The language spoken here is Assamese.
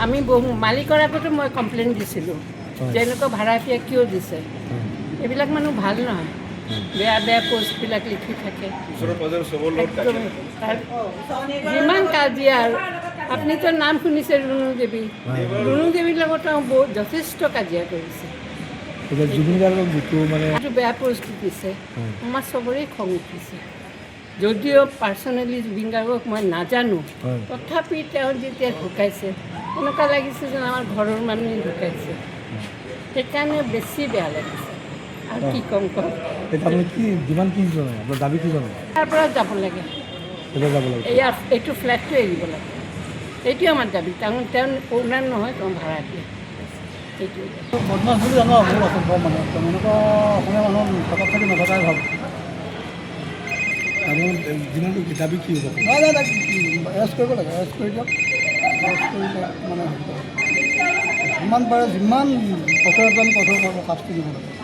আমি মালিকৰ আগতো মই কমপ্লেইন দিছিলোঁ যে এনেকুৱা ভাড়াতীয়া কিয় দিছে। এইবিলাক মানুহ ভাল নহয়, বেয়া বেয়া পোষ্টবিলাক লিখি থাকে। যিমান কাজিয়া আৰু আপুনিতো নাম শুনিছে ৰুণু দেৱী, ৰুণু দেৱীৰ লগত বহুত যথেষ্ট কাজিয়া কৰিছে। জুবিন গাৰ্গক যিটো মানে বেয়া পোষ্ট দিছে, আমাৰ চবৰে খং উঠিছে। যদিও পাৰ্চনেলি জুবিন গাৰ্গক মই নাজানো, তথাপি তেওঁ যেতিয়া ঢুকাইছে এনেকুৱা লাগিছে যেন আমাৰ ঘৰৰ মানুহে ঢুকাইছে, সেইকাৰণে বেছি বেয়া লাগিছে। আৰু কি ক'ম কম, দাবী কি জনায়? তাৰ পৰা যাব লাগে, যাব লাগে এইটো ফ্লেটটো এৰিব লাগে, এইটোৱে আমাৰ দাবী। কাৰণ তেওঁ অ'নাৰ নহয়, তেওঁ ভাড়াতীয়া। সেইটোৱে বদমাছ বুলি জানো মোৰ অসম্ভৱ মানে এনেকুৱা অসমীয়া মানুহ থকাত থাকি নথকাই ভাল। যিমান দাবী কি হ'ব? নাই নাই তাক এৰেষ্ট কৰিব লাগে, এৰেষ্ট কৰি দিয়ক, এৰেষ্ট কৰিলে মানে যিমান পাৰে যিমান কঠোৰ শাস্তি দিব লাগে।